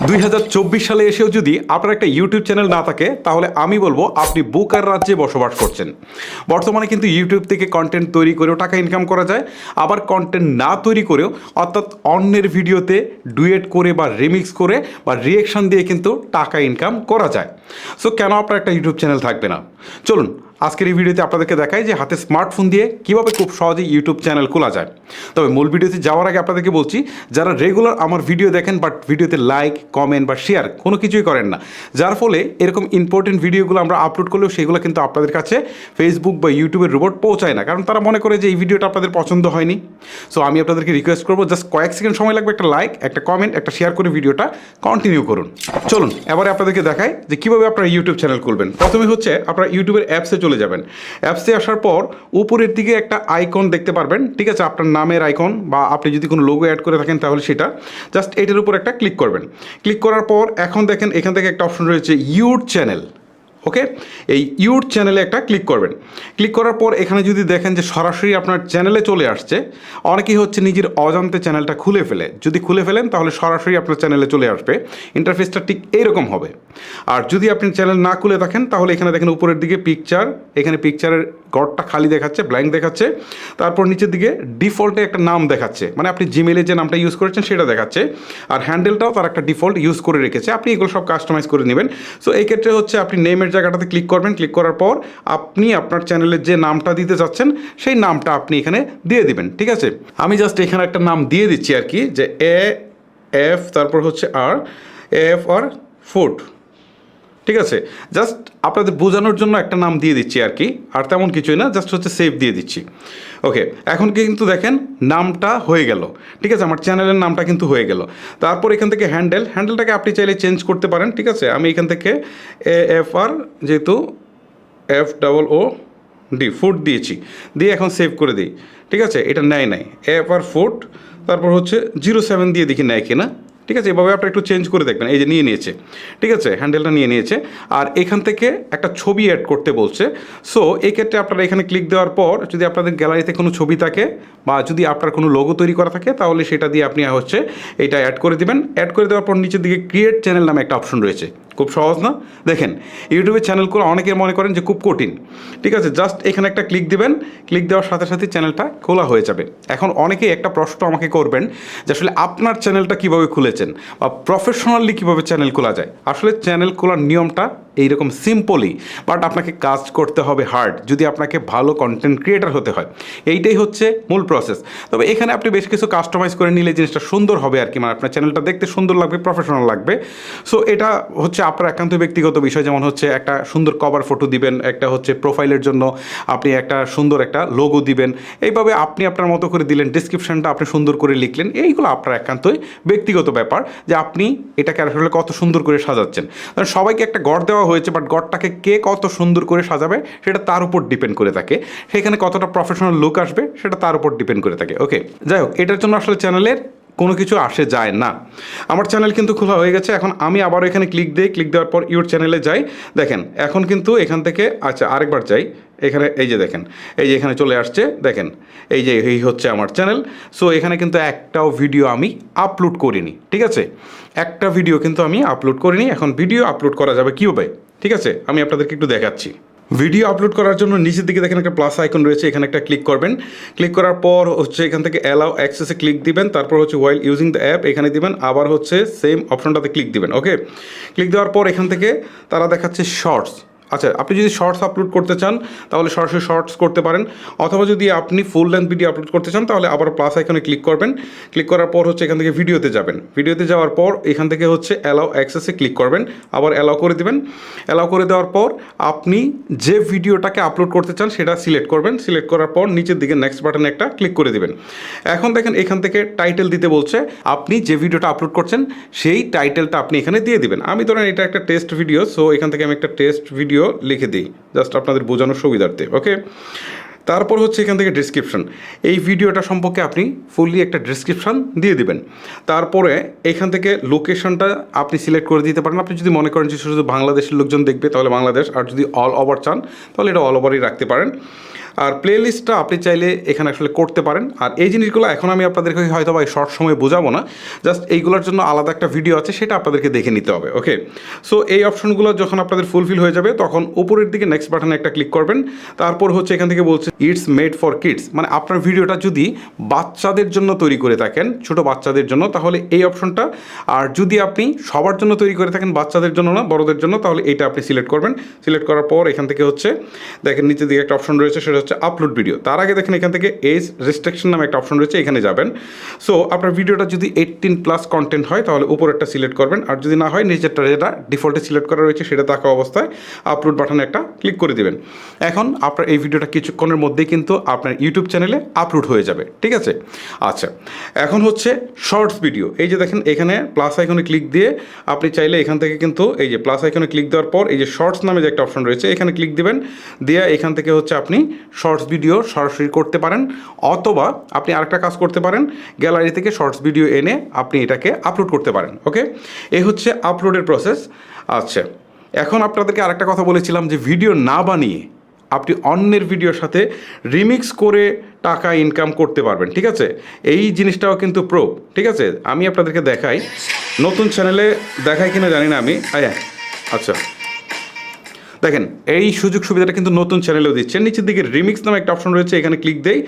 2024 সালে এসেও যদি আপনার একটা ইউটিউব চ্যানেল না থাকে তাহলে আমি বলবো আপনি বুকার রাজ্যে বসবাস করছেন। বর্তমানে কিন্তু ইউটিউব থেকে কন্টেন্ট তৈরি করেও টাকা ইনকাম করা যায়, আবার কন্টেন্ট না তৈরি করেও অর্থাৎ অন্যের ভিডিওতে ডুয়েট করে বা রিমিক্স করে বা রিয়েকশন দিয়ে কিন্তু টাকা ইনকাম করা যায়। সো কেন আপনার একটা ইউটিউব চ্যানেল থাকবে না? চলুন আজকের এই ভিডিওতে আপনাদেরকে দেখাই যে হাতে স্মার্টফোন দিয়ে কীভাবে খুব সহজেই ইউটিউব চ্যানেল খোলা যায়। তবে মূল ভিডিওতে যাওয়ার আগে আপনাদেরকে বলছি, যারা রেগুলার আমার ভিডিও দেখেন বাট ভিডিওতে লাইক কমেন্ট বা শেয়ার কোনো কিছুই করেন না, যার ফলে এরকম ইম্পর্টেন্ট ভিডিওগুলো আমরা আপলোড করলেও সেগুলো কিন্তু আপনাদের কাছে ফেসবুক বা ইউটিউবের রোবট পৌঁছায় না, কারণ তারা মনে করে যে এই ভিডিওটা আপনাদের পছন্দ হয়নি। সো আমি আপনাদেরকে রিকোয়েস্ট করবো, জাস্ট কয়েক সেকেন্ড সময় লাগবে, একটা লাইক একটা কমেন্ট একটা শেয়ার করে ভিডিওটা কন্টিনিউ করুন। চলুন এবারে আপনাদেরকে দেখাই যে কীভাবে আপনারা ইউটিউব চ্যানেল খুলবেন। প্রথমে হচ্ছে আপনারা ইউটিউবের অ্যাপসে চলে যাবেন। অ্যাপসে আসার পর উপরের দিকে একটা আইকন দেখতে পারবেন, ঠিক আছে, আপনার নামের আইকন বা আপনি যদি কোনো লোগো অ্যাড করে থাকেন তাহলে সেটা জাস্ট এটার উপর একটা ক্লিক করবেন। ক্লিক করার পর এখন দেখেন এখান থেকে একটা অপশন রয়েছে ইউর চ্যানেল। ওকে, এই ইউর চ্যানেলে একটা ক্লিক করবেন। ক্লিক করার পর এখানে যদি দেখেন যে সরাসরি আপনার চ্যানেলে চলে আসছে, অনেকেই হচ্ছে নিজের অজান্তে চ্যানেলটা খুলে ফেলে। যদি খুলে ফেলেন তাহলে সরাসরি আপনার চ্যানেলে চলে আসবে, ইন্টারফেসটা ঠিক এইরকম হবে। আর যদি আপনি চ্যানেল না খুলে থাকেন তাহলে এখানে দেখেন উপরের দিকে পিকচার, এখানে পিকচারের ঘরটা খালি দেখাচ্ছে, ব্ল্যাঙ্ক দেখাচ্ছে। তারপর নিচের দিকে ডিফল্টে একটা নাম দেখাচ্ছে, মানে আপনি জিমেলে যে নামটা ইউজ করেছেন সেটা দেখাচ্ছে। আর হ্যান্ডেলটাও তার একটা ডিফল্ট ইউজ করে রেখেছে, আপনি এগুলো সব কাস্টমাইজ করে নেবেন। সো এই ক্ষেত্রে হচ্ছে আপনি নেমের জায়গাটাতে ক্লিক করবেন। ক্লিক করার পর আপনি আপনার চ্যানেলের যে নামটা দিতে চাচ্ছেন সেই নামটা আপনি এখানে দিয়ে দিবেন, ঠিক আছে। আমি জাস্ট এখানে একটা নাম দিয়ে দিচ্ছি আর কি, যে AF তারপর হচ্ছে AFR ফুড, ঠিক আছে। জাস্ট আপনাদের বোঝানোর জন্য একটা নাম দিয়ে দিচ্ছি আর কি, আর তেমন কিছুই না, জাস্ট হচ্ছে সেভ দিয়ে দিচ্ছি। ওকে, এখন কিন্তু দেখেন নামটা হয়ে গেল, ঠিক আছে, আমার চ্যানেলের নামটা কিন্তু হয়ে গেল। তারপর এখান থেকে হ্যান্ডেলটাকে আপনি চাইলে চেঞ্জ করতে পারেন, ঠিক আছে। আমি এখান থেকে AFR যেহেতু FOOD ফুড দিয়েছি, দিয়ে এখন সেভ করে দিই, ঠিক আছে। এটা নেয় নাই AFR ফুড, তারপর হচ্ছে 07 দিয়ে দেখি নেয় কিনা, ঠিক আছে। এভাবে আপনারা একটু চেঞ্জ করে দেখবেন, এই যে নিয়ে নিয়েছে, ঠিক আছে, হ্যান্ডেলটা নিয়ে নিয়েছে। আর এখান থেকে একটা ছবি অ্যাড করতে বলছে। সো এই ক্ষেত্রে আপনারা এখানে ক্লিক দেওয়ার পর যদি আপনাদের গ্যালারিতে কোনো ছবি থাকে বা যদি আপনার কোনো লোগো তৈরি করা থাকে তাহলে সেটা দিয়ে আপনি হচ্ছে এটা অ্যাড করে দিবেন। অ্যাড করে দেওয়ার পর নিচের দিকে ক্রিয়েট চ্যানেল নামে একটা অপশন রয়েছে, খুব সহজ না? দেখেন ইউটিউবে চ্যানেল করে অনেকের মনে করেন যে খুব কঠিন, ঠিক আছে। জাস্ট এখানে একটা ক্লিক দিবেন, ক্লিক দেওয়ার সাথে সাথে চ্যানেলটা খোলা হয়ে যাবে। এখন অনেকেই একটা প্রশ্ন আমাকে করবেন যে আসলে আপনার চ্যানেলটা কীভাবে খুলেছেন বা প্রফেশনালি কীভাবে চ্যানেল খোলা যায়। আসলে চ্যানেল খোলার নিয়মটা এইরকম সিম্পলই, বাট আপনাকে কাজ করতে হবে হার্ড যদি আপনাকে ভালো কন্টেন্ট ক্রিয়েটার হতে হয়। এইটাই হচ্ছে মূল প্রসেস। তবে এখানে আপনি বেশ কিছু কাস্টমাইজ করে নিলে জিনিসটা সুন্দর হবে আর কি, মানে আপনার চ্যানেলটা দেখতে সুন্দর লাগবে, প্রফেশনাল লাগবে। সো এটা হচ্ছে আপনার একান্ত ব্যক্তিগত বিষয়, যেমন হচ্ছে একটা সুন্দর কভার ফটো দিবেন, একটা হচ্ছে প্রোফাইলের জন্য আপনি একটা সুন্দর একটা লোগো দিবেন, এইভাবে আপনি আপনার মতো করে দিলেন, ডিসক্রিপশনটা আপনি সুন্দর করে লিখলেন। এইগুলো আপনার একান্তই ব্যক্তিগত ব্যাপার যে আপনি এটাকে আসলে কত সুন্দর করে সাজাচ্ছেন। কারণ সবাইকে একটা গড় দেওয়া হয়েছে, বাট গড়টাকে কে কত সুন্দর করে সাজাবে সেটা তার উপর ডিপেন্ড করে থাকে, সেখানে কতটা প্রফেশনাল লুক আসবে সেটা তার উপর ডিপেন্ড করে থাকে। ওকে, যাই হোক, এটার জন্য আসলে চ্যানেলের কোনো কিছু আসে যায় না। আমার চ্যানেল কিন্তু খোলা হয়ে গেছে। এখন আমি আবারও এখানে ক্লিক দিই, ক্লিক দেওয়ার পর ইউর চ্যানেলে যাই। দেখেন এখন কিন্তু এখান থেকে, আচ্ছা আরেকবার যাই, এখানে এই যে দেখেন, এই যে এখানে চলে আসছে, দেখেন এই যে এই হচ্ছে আমার চ্যানেল। সো এখানে কিন্তু একটাও ভিডিও আমি আপলোড করিনি, ঠিক আছে, একটা ভিডিও কিন্তু আমি আপলোড করিনি। এখন ভিডিও আপলোড করা যাবে কীভাবে, ঠিক আছে, আমি আপনাদেরকে একটু দেখাচ্ছি। ভিডিও আপলোড করার জন্য নিচের দিকে দেখেন একটা প্লাস আইকন রয়েছে, এখানে একটা ক্লিক করবেন। ক্লিক করার পর হচ্ছে এখান থেকে অ্যালাউ অ্যাক্সেসে ক্লিক দিবেন, তারপর হচ্ছে ওয়াইল ইউজিং দ্য অ্যাপ এখানে দিবেন, আবার হচ্ছে সেম অপশনটাতে ক্লিক দিবেন। ওকে, ক্লিক দেওয়ার পর এখান থেকে তারা দেখাচ্ছে শর্টস। আচ্ছা, আপনি যদি শর্টস আপলোড করতে চান তাহলে সরাসরি শর্টস করতে পারেন, অথবা যদি আপনি ফুল লেন্থ ভিডিও আপলোড করতে চান তাহলে আবার প্লাস আইকনে ক্লিক করবেন। ক্লিক করার পর হচ্ছে এখান থেকে ভিডিওতে যাবেন, ভিডিওতে যাওয়ার পর এখান থেকে হচ্ছে অ্যালাউ অ্যাক্সেসে ক্লিক করবেন, আবার অ্যালাউ করে দিবেন। অ্যালাউ করে দেওয়ার পর আপনি যে ভিডিওটাকে আপলোড করতে চান সেটা সিলেক্ট করবেন। সিলেক্ট করার পর নিচের দিকে নেক্সট বাটনে একটা ক্লিক করে দিবেন। এখন দেখেন এখান থেকে টাইটেল দিতে বলছে, আপনি যে ভিডিওটা আপলোড করছেন সেই টাইটেলটা আপনি এখানে দিয়ে দিবেন। আমি ধরেন এটা একটা টেস্ট ভিডিও, সো এখান থেকে আমি একটা টেস্ট ভিডিও লিখে দিই, জাস্ট আপনাদের বোঝানোর সুবিধার্থে। ওকে, তারপর হচ্ছে এখান থেকে ডিসক্রিপশন, এই ভিডিওটা সম্পর্কে আপনি ফুললি একটা ডিসক্রিপশান দিয়ে দিবেন। তারপরে এখান থেকে লোকেশনটা আপনি সিলেক্ট করে দিতে পারেন। আপনি যদি মনে করেন যে শুধু বাংলাদেশের লোকজন দেখবে তাহলে বাংলাদেশ, আর যদি অল ওভার চান তাহলে এটা অল ওভারই রাখতে পারেন। আর প্লে লিস্টটা আপনি চাইলে এখানে আসলে করতে পারেন। আর এই জিনিসগুলো এখন আমি আপনাদেরকে হয়তো বা শর্ট সময় বোঝাবো না, জাস্ট এইগুলোর জন্য আলাদা একটা ভিডিও আছে, সেটা আপনাদেরকে দেখে নিতে হবে। ওকে, সো এই অপশনগুলো যখন আপনাদের ফুলফিল হয়ে যাবে তখন উপরের দিকে নেক্সট বাটনে একটা ক্লিক করবেন। তারপর হচ্ছে এখান থেকে বলছে ইটস মেড ফর কিডস, মানে আপনার ভিডিওটা যদি বাচ্চাদের জন্য তৈরি করে থাকেন, ছোট বাচ্চাদের জন্য, তাহলে এই অপশনটা। আর যদি আপনি সবার জন্য তৈরি করে থাকেন, বাচ্চাদের জন্য না বড়দের জন্য, তাহলে এইটা আপনি সিলেক্ট করবেন। সিলেক্ট করার পর এখান থেকে হচ্ছে দেখেন নিচের দিকে একটা অপশন রয়েছে, সেটা হচ্ছে আপলোড ভিডিও। তার আগে দেখেন এখান থেকে এজ রেস্ট্রিকশন নামে একটা অপশন রয়েছে, এখানে যাবেন। সো আপনার ভিডিওটা যদি 18+ কন্টেন্ট হয় তাহলে উপরেরটা সিলেক্ট করবেন, আর যদি না হয় নিচেরটা যেটা ডিফল্টে সিলেক্ট করা রয়েছে সেটা থাকা অবস্থায় আপলোড বাটনে একটা ক্লিক করে দেবেন। এখন আপনার এই ভিডিওটা কিছুক্ষণের মধ্যেই কিন্তু আপনার ইউটিউব চ্যানেলে আপলোড হয়ে যাবে, ঠিক আছে। আচ্ছা, এখন হচ্ছে শর্টস ভিডিও। এই যে দেখেন এখানে প্লাস আইকনে ক্লিক দিয়ে আপনি চাইলে এখান থেকে কিন্তু এই যে প্লাস আইকনে ক্লিক দেওয়ার পর এই যে শর্টস নামে যে একটা অপশন রয়েছে এখানে ক্লিক দিবেন, দিয়ে এখান থেকে হচ্ছে আপনি শর্টস ভিডিও সরাসরি করতে পারেন, অথবা আপনি আরেকটা কাজ করতে পারেন, গ্যালারি থেকে শর্টস ভিডিও এনে আপনি এটাকে আপলোড করতে পারেন। ওকে, এই হচ্ছে আপলোডের প্রসেস। আচ্ছা, এখন আপনাদেরকে আরেকটা কথা বলেছিলাম যে ভিডিও না বানিয়ে আপনি অন্যের ভিডিওর সাথে রিমিক্স করে টাকা ইনকাম করতে পারবেন, ঠিক আছে। এই জিনিসটাও কিন্তু প্রুফ, ঠিক আছে। আমি আপনাদেরকে দেখাই, নতুন চ্যানেলে দেখাই কিনা জানি না আমি। আচ্ছা দেখেন এই সুযোগ সুবিধাটা কিন্তু নতুন চ্যানেলেও দিচ্ছে। নিচের দিকে রিমিক্স নামে একটা অপশন রয়েছে, এখানে ক্লিক দেই,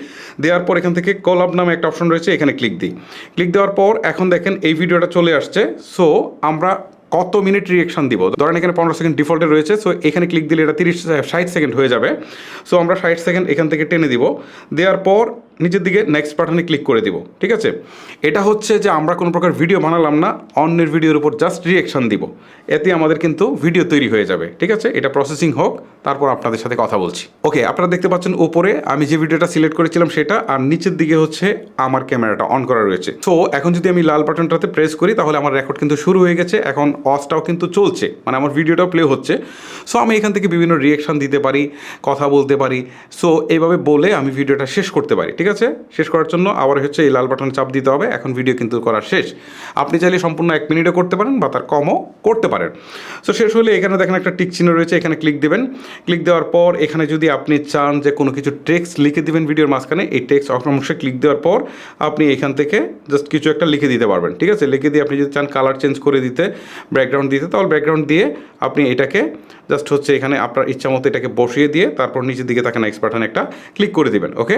দেওয়ার পর এখান থেকে কলাব নামে একটা অপশন রয়েছে, এখানে ক্লিক দিই। ক্লিক দেওয়ার পর এখন দেখেন এই ভিডিওটা চলে আসছে। সো আমরা কত মিনিট রিয়েকশন দিব, ধরেন এখানে 15 সেকেন্ড ডিফল্টে রয়েছে। সো এখানে ক্লিক দিলে এটা 60 সেকেন্ড হয়ে যাবে। সো আমরা 60 সেকেন্ড এখান থেকে টেনে দিব, দেওয়ার পর নিচের দিকে নেক্সট বাটনে ক্লিক করে দিব, ঠিক আছে। এটা হচ্ছে যে আমরা কোনো প্রকার ভিডিও বানালাম না, অন্যের ভিডিওর উপর জাস্ট রিয়েকশন দিব, এতে আমাদের কিন্তু ভিডিও তৈরি হয়ে যাবে, ঠিক আছে। এটা প্রসেসিং হোক, তারপর আপনাদের সাথে কথা বলছি। ওকে, আপনারা দেখতে পাচ্ছেন উপরে আমি যে ভিডিওটা সিলেক্ট করেছিলাম সেটা, আর নিচের দিকে হচ্ছে আমার ক্যামেরাটা অন করা রয়েছে। সো এখন যদি আমি লাল বাটনটাতে প্রেস করি তাহলে আমার রেকর্ড কিন্তু শুরু হয়ে গেছে, এখন অসটাও কিন্তু চলছে, মানে আমার ভিডিওটাও প্লে হচ্ছে। সো আমি এখান থেকে বিভিন্ন রিয়েকশন দিতে পারি, কথা বলতে পারি। সো এইভাবে বলে আমি ভিডিওটা শেষ করতে পারি, ঠিক আছে। শেষ করার জন্য আবার হচ্ছে এই লাল বাটন চাপ দিতে হবে। এখন ভিডিও কিন্তু করা শেষ। আপনি চাইলে সম্পূর্ণ 1 মিনিটও করতে পারেন বা তার কমও করতে পারেন। সো শেষ হলে এখানে দেখেন একটা টিক চিহ্ন রয়েছে, এখানে ক্লিক দেবেন। ক্লিক দেওয়ার পর এখানে যদি আপনি চান যে কোনো কিছু টেক্সট লিখে দিবেন ভিডিওর মাঝখানে, এই টেক্সট অংশে ক্লিক দেওয়ার পর আপনি এখান থেকে জাস্ট কিছু একটা লিখে দিতে পারবেন, ঠিক আছে। লিখে দিয়ে আপনি যদি চান কালার চেঞ্জ করে দিতে, ব্যাকগ্রাউন্ড দিতে, তাহলে ব্যাকগ্রাউন্ড দিয়ে আপনি এটাকে জাস্ট হচ্ছে এখানে আপনার ইচ্ছা মতো এটাকে বসিয়ে দিয়ে তারপর নিচের দিকে তাকে নেক্সট বাটনে একটা ক্লিক করে দিবেন। ওকে,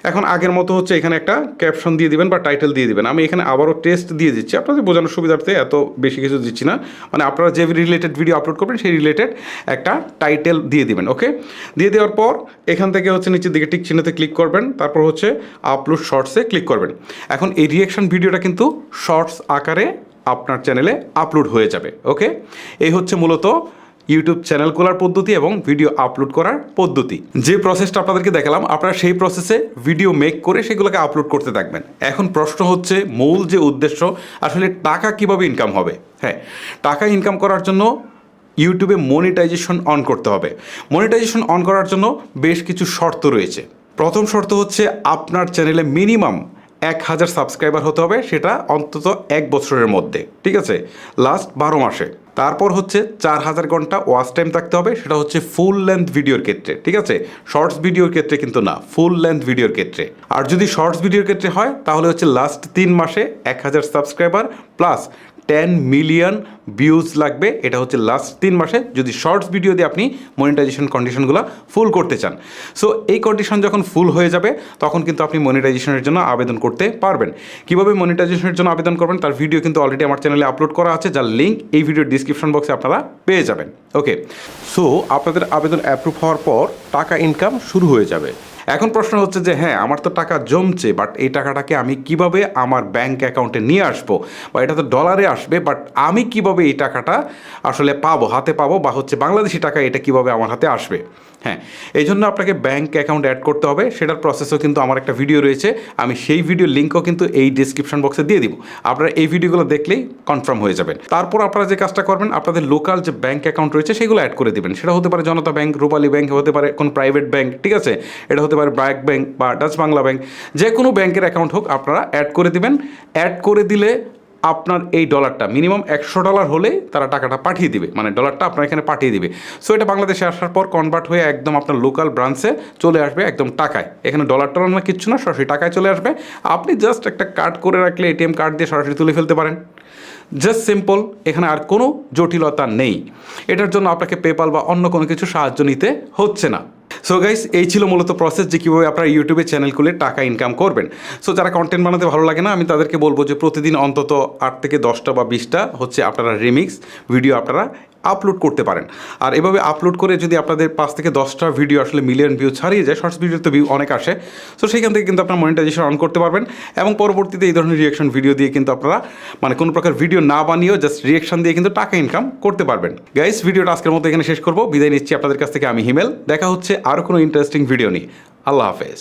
এখন আগের মতো হচ্ছে এখানে একটা ক্যাপশন দিয়ে দিবেন বা টাইটেল দিয়ে দিবেন। আমি এখানে আবারও টেস্ট দিয়ে দিচ্ছি আপনাদের বোঝানোর সুবিধার্থে, এত বেশি কিছু দিচ্ছি না। মানে আপনারা যে রিলেটেড ভিডিও আপলোড করবেন সেই রিলেটেড একটা টাইটেল দিয়ে দিবেন। ওকে, দিয়ে দেওয়ার পর এখান থেকে হচ্ছে নিচের দিকে টিক চিহ্নতে ক্লিক করবেন, তারপর হচ্ছে আপলোড শর্টসে ক্লিক করবেন। এখন এই রিয়েকশন ভিডিওটা কিন্তু শর্টস আকারে আপনার চ্যানেলে আপলোড হয়ে যাবে। ওকে, এই হচ্ছে মূলত ইউটিউব চ্যানেল খোলার পদ্ধতি এবং ভিডিও আপলোড করার পদ্ধতি। যে প্রসেসটা আপনাদেরকে দেখালাম, আপনারা সেই প্রসেসে ভিডিও মেক করে সেগুলোকে আপলোড করতে থাকবেন। এখন প্রশ্ন হচ্ছে মূল যে উদ্দেশ্য, আসলে টাকা কিভাবে ইনকাম হবে। হ্যাঁ, টাকা ইনকাম করার জন্য ইউটিউবে মনিটাইজেশন অন করতে হবে। মনিটাইজেশন অন করার জন্য বেশ কিছু শর্ত রয়েছে। প্রথম শর্ত হচ্ছে আপনার চ্যানেলে মিনিমাম 1000 সাবস্ক্রাইবার হতে হবে, সেটা অন্তত 1 বছরের মধ্যে, ঠিক আছে, লাস্ট 12 মাসে। তারপর হচ্ছে 4000 ঘন্টা ওয়াচ টাইম থাকতে হবে, সেটা হচ্ছে ফুল লেন্থ ভিডিওর ক্ষেত্রে, ঠিক আছে, শর্টস ভিডিওর ক্ষেত্রে কিন্তু না, ফুল লেন্থ ভিডিওর ক্ষেত্রে। আর যদি শর্টস ভিডিওর ক্ষেত্রে হয় তাহলে হচ্ছে লাস্ট 3 মাসে 1000 সাবস্ক্রাইবার প্লাস 10 মিলিয়ন ভিউজ লাগবে। এটা হচ্ছে লাস্ট 3 মাসে যদি শর্টস ভিডিও দিয়ে আপনি মনিটাইজেশন কন্ডিশনগুলো ফুল করতে চান। সো এই কন্ডিশন যখন ফুল হয়ে যাবে তখন কিন্তু আপনি মনিটাইজেশনের জন্য আবেদন করতে পারবেন। কীভাবে মনিটাইজেশনের জন্য আবেদন করবেন তার ভিডিও কিন্তু অলরেডি আমার চ্যানেলে আপলোড করা আছে, যার লিঙ্ক এই ভিডিওর ডিসক্রিপশন বক্সে আপনারা পেয়ে যাবেন। ওকে, সো আপনাদের আবেদন অ্যাপ্রুভ হওয়ার পর টাকা ইনকাম শুরু হয়ে যাবে। এখন প্রশ্ন হচ্ছে যে হ্যাঁ, আমার তো টাকা জমছে, বাট এই টাকাটাকে আমি কিভাবে আমার ব্যাঙ্ক অ্যাকাউন্টে নিয়ে আসবো, বা এটা তো ডলারে আসবে, বাট আমি কিভাবে এই টাকাটা আসলে পাবো, হাতে পাবো, বা হচ্ছে বাংলাদেশি টাকা এটা কিভাবে আমার হাতে আসবে। হ্যাঁ, এই জন্য আপনাকে ব্যাঙ্ক অ্যাকাউন্ট অ্যাড করতে হবে। সেটার প্রসেসও কিন্তু আমার একটা ভিডিও রয়েছে, আমি সেই ভিডিওর লিঙ্কও কিন্তু এই ডিসক্রিপশন বক্সে দিয়ে দিব। আপনারা এই ভিডিওগুলো দেখলেই কনফার্ম হয়ে যাবেন। তারপর আপনারা যে কাজটা করবেন, আপনাদের লোকাল যে ব্যাঙ্ক অ্যাকাউন্ট রয়েছে সেগুলো অ্যাড করে দিবেন। সেটা হতে পারে জনতা ব্যাংক, রূপালী ব্যাংক, হতে পারে কোনো প্রাইভেট ব্যাংক, ঠিক আছে, এটা হতে পারে ব্র্যাক ব্যাংক বা ডাচ বাংলা ব্যাংক, যে কোনো ব্যাংকের অ্যাকাউন্ট হোক আপনারা অ্যাড করে দিবেন। অ্যাড করে দিলে আপনার এই ডলারটা মিনিমাম $100 হলে তারা টাকাটা পাঠিয়ে দিবে, মানে ডলারটা আপনার এখানে পাঠিয়ে দিবে। সো এটা বাংলাদেশে আসার পর কনভার্ট হয়ে একদম আপনার লোকাল ব্রাঞ্চে চলে আসবে একদম টাকায়। এখানে ডলার টলার না কিচ্ছু না, সরাসরি টাকায় চলে আসবে। আপনি জাস্ট একটা কার্ড করে রাখলে এটিএম কার্ড দিয়ে সরাসরি তুলে ফেলতে পারেন। জাস্ট সিম্পল, এখানে আর কোনো জটিলতা নেই। এটার জন্য আপনাকে পেপাল বা অন্য কোনো কিছু সাহায্য নিতে হচ্ছে না। সো গাইস, এই ছিল মূলত প্রসেস যে কীভাবে আপনারা ইউটিউবে চ্যানেল খুলে টাকা ইনকাম করবেন। সো যারা কন্টেন্ট বানাতে ভালো লাগে না, আমি তাদেরকে বলবো যে প্রতিদিন অন্তত 8 থেকে 10টা বা 20টা হচ্ছে আপনারা রিমিক্স ভিডিও আপনারা আপলোড করতে পারেন। আর এভাবে আপলোড করে যদি আপনাদের 5 থেকে 10টা ভিডিও আসলে মিলিয়ন ভিউ ছাড়িয়ে যায়, শর্টস ভিডিওতে ভিউ অনেক আসে, সো সেইখান থেকে কিন্তু আপনার মনিটাইজেশন অন করতে পারবেন। এবং পরবর্তীতে এই ধরনের রিয়াকশন ভিডিও দিয়ে কিন্তু আপনারা মানে কোনো প্রকার ভিডিও না বানিয়েও জাস্ট রিয়াকশন দিয়ে কিন্তু টাকা ইনকাম করতে পারবেন। গাইস, ভিডিওটা আজকের মতো এখানে শেষ করবো। বিদায় নিচ্ছি আপনাদের কাছ থেকে, আমি হিমেল। দেখা হচ্ছে আরও কোনো ইন্টারেস্টিং ভিডিও নিয়ে। আল্লাহ হাফেজ।